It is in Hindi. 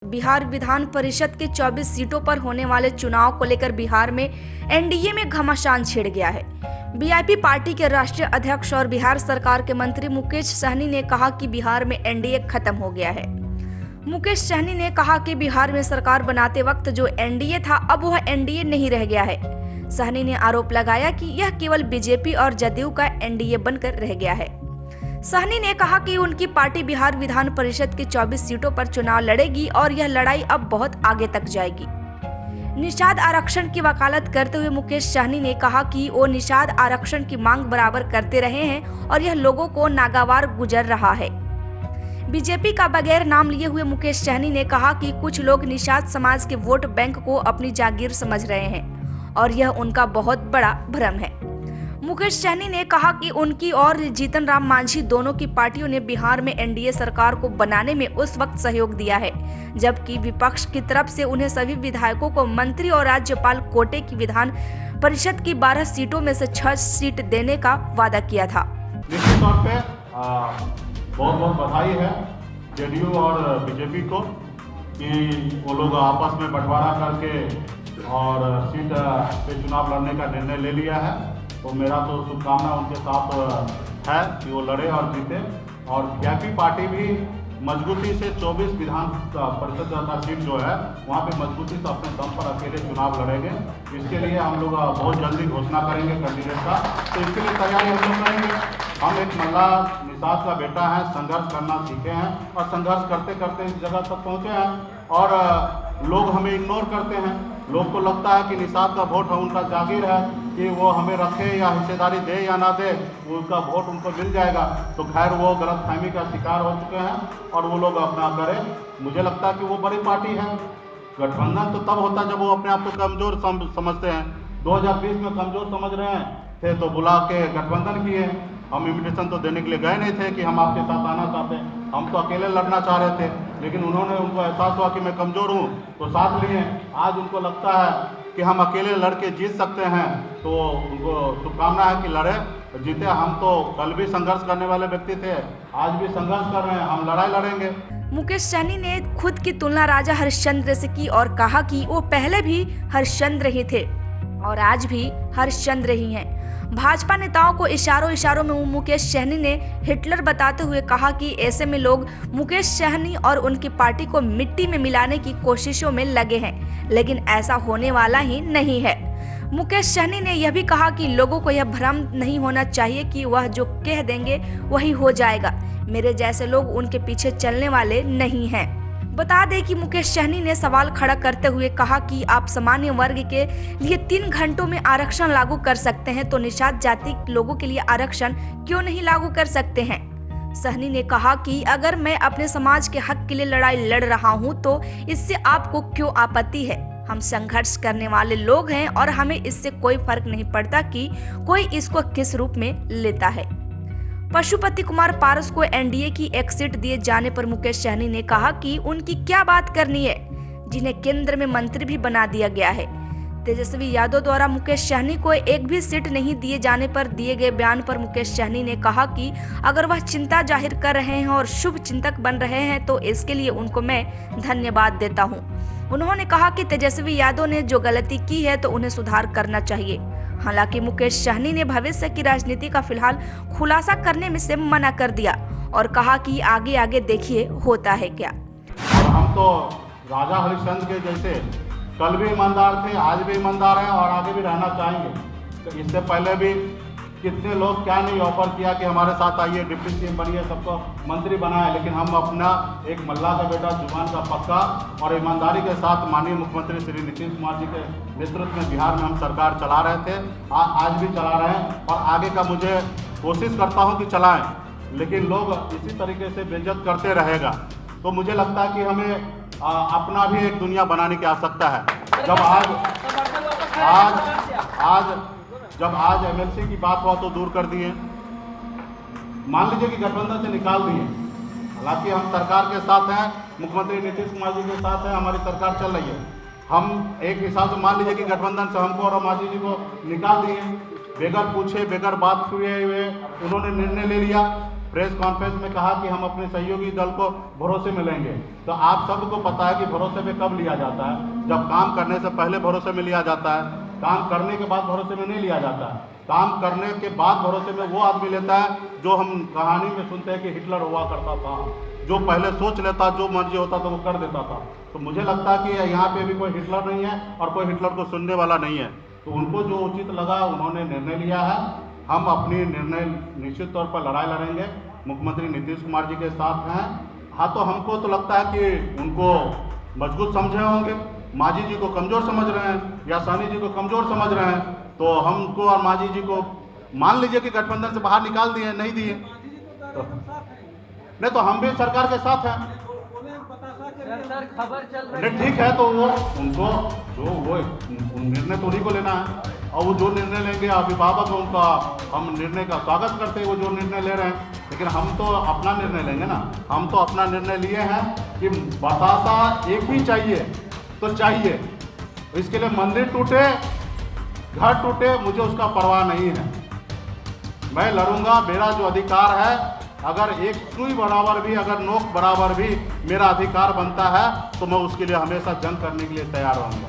बिहार विधान परिषद के 24 सीटों पर होने वाले चुनाव को लेकर बिहार में एनडीए में घमासान छिड़ गया है। वीआईपी पार्टी के राष्ट्रीय अध्यक्ष और बिहार सरकार के मंत्री मुकेश सहनी ने कहा कि बिहार में एनडीए खत्म हो गया है। मुकेश सहनी ने कहा कि बिहार में सरकार बनाते वक्त जो एनडीए था अब वह एनडीए नहीं रह गया है। सहनी ने आरोप लगाया कि यह केवल बीजेपी और जदयू का एनडीए बनकर रह गया है। सहनी ने कहा कि उनकी पार्टी बिहार विधान परिषद की 24 सीटों पर चुनाव लड़ेगी और यह लड़ाई अब बहुत आगे तक जाएगी। निषाद आरक्षण की वकालत करते हुए मुकेश सहनी ने कहा कि वो निषाद आरक्षण की मांग बराबर करते रहे हैं और यह लोगों को नागवार गुजर रहा है। बीजेपी का बगैर नाम लिए हुए मुकेश सहनी ने कहा कि कुछ लोग निषाद समाज के वोट बैंक को अपनी जागीर समझ रहे हैं और यह उनका बहुत बड़ा भ्रम है। मुकेश सहनी ने कहा कि उनकी और जीतन राम मांझी दोनों की पार्टियों ने बिहार में एनडीए सरकार को बनाने में उस वक्त सहयोग दिया है, जबकि विपक्ष की तरफ से उन्हें सभी विधायकों को मंत्री और राज्यपाल कोटे की विधान परिषद की 12 सीटों में से 6 सीट देने का वादा किया था। निश्चित तौर पे बहुत बहुत बधाई है जेडीयू और बीजेपी को कि वो लोग आपस में बंटवारा करके और सीट पे चुनाव लड़ने का निर्णय ले लिया है। तो मेरा तो शुभकामना उनके साथ है कि वो लड़े और जीते। और वीआईपी पार्टी भी मजबूती से 24 विधान परिषद का सीट जो है वहाँ पे मजबूती से अपने दम पर अकेले चुनाव लड़ेंगे। इसके लिए हम लोग बहुत जल्दी घोषणा करेंगे कैंडिडेट का, तो इसके लिए तैयारी हम लोग करेंगे। हम एक मल्ला निषाद का बेटा है, संघर्ष करना सीखे हैं और संघर्ष करते करते इस जगह तक पहुँचे हैं। और लोग हमें इग्नोर करते हैं, लोग को लगता है कि निषाद का वोट उनका जागीर है कि वो हमें रखे या हिस्सेदारी दे या ना दे, उनका वोट उनको मिल जाएगा। तो खैर वो गलतफहमी का शिकार हो चुके हैं और वो लोग अपना करें। मुझे लगता है कि वो बड़ी पार्टी है। गठबंधन तो तब होता जब वो अपने आप को कमज़ोर समझते हैं। 2020 में कमज़ोर समझ रहे हैं थे तो बुला के गठबंधन किए। हम इन्विटेशन तो देने के लिए गए नहीं थे कि हम आपके साथ आना चाहते हैं, हम तो अकेले लड़ना चाह रहे थे। लेकिन उनको एहसास हुआ कि मैं कमज़ोर हूँ तो साथ लिए। आज उनको लगता है कि हम अकेले लड़के जीत सकते हैं, तो उनको शुभकामना है कि लड़े जीते। हम तो कल भी संघर्ष करने वाले व्यक्ति थे, आज भी संघर्ष कर रहे हैं, हम लड़ाई लड़ेंगे। मुकेश सहनी ने खुद की तुलना राजा हरिश्चंद्र से की और कहा कि वो पहले भी हरिश्चंद्र ही थे और आज भी हरिश्चंद्र ही हैं। भाजपा नेताओं को इशारों में मुकेश सहनी ने हिटलर बताते हुए कहा कि ऐसे में लोग मुकेश सहनी और उनकी पार्टी को मिट्टी में मिलाने की कोशिशों में लगे हैं, लेकिन ऐसा होने वाला ही नहीं है। मुकेश सहनी ने यह भी कहा कि लोगों को यह भ्रम नहीं होना चाहिए कि वह जो कह देंगे वही हो जाएगा। मेरे जैसे लोग उनके पीछे चलने वाले नहीं हैं। बता दें कि मुकेश सहनी ने सवाल खड़ा करते हुए कहा कि आप सामान्य वर्ग के लिए 3 घंटों में आरक्षण लागू कर सकते हैं, तो निषाद जाति लोगों के लिए आरक्षण क्यों नहीं लागू कर सकते हैं। सहनी ने कहा कि अगर मैं अपने समाज के हक के लिए लड़ाई लड़ रहा हूं तो इससे आपको क्यों आपत्ति है। हम संघर्ष करने वाले लोग हैं और हमें इससे कोई फर्क नहीं पड़ता कि कोई इसको किस रूप में लेता है। पशुपति कुमार पारस को एनडीए की एक सीट दिए जाने पर मुकेश सहनी ने कहा कि उनकी क्या बात करनी है, जिन्हें केंद्र में मंत्री भी बना दिया गया है। तेजस्वी यादव द्वारा मुकेश सहनी को एक भी सीट नहीं दिए जाने पर दिए गए बयान पर मुकेश सहनी ने कहा कि अगर वह चिंता जाहिर कर रहे हैं और शुभ चिंतक बन रहे हैं तो इसके लिए उनको मैं धन्यवाद देता हूं। उन्होंने कहा कि तेजस्वी यादव ने जो गलती की है तो उन्हें सुधार करना चाहिए। हालांकि मुकेश सहनी ने भविष्य की राजनीति का फिलहाल खुलासा करने में से मना कर दिया और कहा कि आगे आगे देखिए होता है क्या। और हम तो राजा हरिश्चंद्र के जैसे कल भी ईमानदार थे, आज भी ईमानदार हैं और आगे भी रहना चाहेंगे। तो इससे पहले भी कितने लोग क्या नहीं ऑफर किया कि हमारे साथ आइए, डिप्टी सीएम बनिए, सबको मंत्री बनाए। लेकिन हम अपना एक मल्ला का बेटा, जुबान का पक्का और ईमानदारी के साथ माननीय मुख्यमंत्री श्री नीतीश कुमार जी के नेतृत्व में बिहार में हम सरकार चला रहे थे, आज भी चला रहे हैं और आगे का मुझे कोशिश करता हूं कि चलाएं। लेकिन लोग इसी तरीके से बेइज्जत करते रहेगा तो मुझे लगता है कि हमें अपना भी एक दुनिया बनाने की आवश्यकता है। जब आज एमएलसी की बात हुआ तो दूर कर दिए, मान लीजिए कि गठबंधन से निकाल दिए। हालांकि हम सरकार के साथ हैं, मुख्यमंत्री नीतीश कुमार जी के साथ हैं, हमारी सरकार चल रही है। हम एक हिसाब से मान लीजिए कि गठबंधन से हमको और मांझी जी को निकाल दिए, बेगर पूछे बेगर बात हुए उन्होंने निर्णय ले लिया। प्रेस कॉन्फ्रेंस में कहा कि हम अपने सहयोगी दल को भरोसे में लेंगे। तो आप सबको पता है कि भरोसे में कब लिया जाता है, जब काम करने से पहले भरोसे में लिया जाता है, काम करने के बाद भरोसे में नहीं लिया जाता है। काम करने के बाद भरोसे में वो आदमी लेता है जो हम कहानी में सुनते हैं कि हिटलर हुआ करता था, जो पहले सोच लेता, जो मर्जी होता था वो कर देता था। तो मुझे लगता है कि यहाँ पे भी कोई हिटलर नहीं है और कोई हिटलर को सुनने वाला नहीं है। तो उनको जो उचित लगा उन्होंने निर्णय लिया है। हम अपनी निर्णय निश्चित तौर पर लड़ाई लड़ेंगे, मुख्यमंत्री नीतीश कुमार जी के साथ हैं। हाँ, तो हमको तो लगता है कि उनको मजबूत समझे होंगे, मांझी जी को कमज़ोर समझ रहे हैं या साहनी जी को कमज़ोर समझ रहे हैं। तो हमको और मांझी जी को मान लीजिए कि गठबंधन से बाहर निकाल दिए, नहीं दिए तो नहीं, तो हम भी सरकार के साथ हैं। सर खबर चल रही नहीं, ठीक है, तो वो उनको जो वो निर्णय तो उन्हीं को लेना है और वो जो निर्णय लेंगे अभिभावक उनका हम निर्णय का स्वागत करते हैं, वो जो निर्णय ले रहे हैं। लेकिन हम तो अपना निर्णय लेंगे ना। हम तो अपना निर्णय लिए हैं कि बतासा एक ही चाहिए तो चाहिए। इसके लिए मंदिर टूटे, घर टूटे, मुझे उसका परवाह नहीं है। मैं लड़ूंगा। मेरा जो अधिकार है, अगर एक सुई बराबर भी, अगर नोक बराबर भी मेरा अधिकार बनता है तो मैं उसके लिए हमेशा जंग करने के लिए तैयार रहूँगा।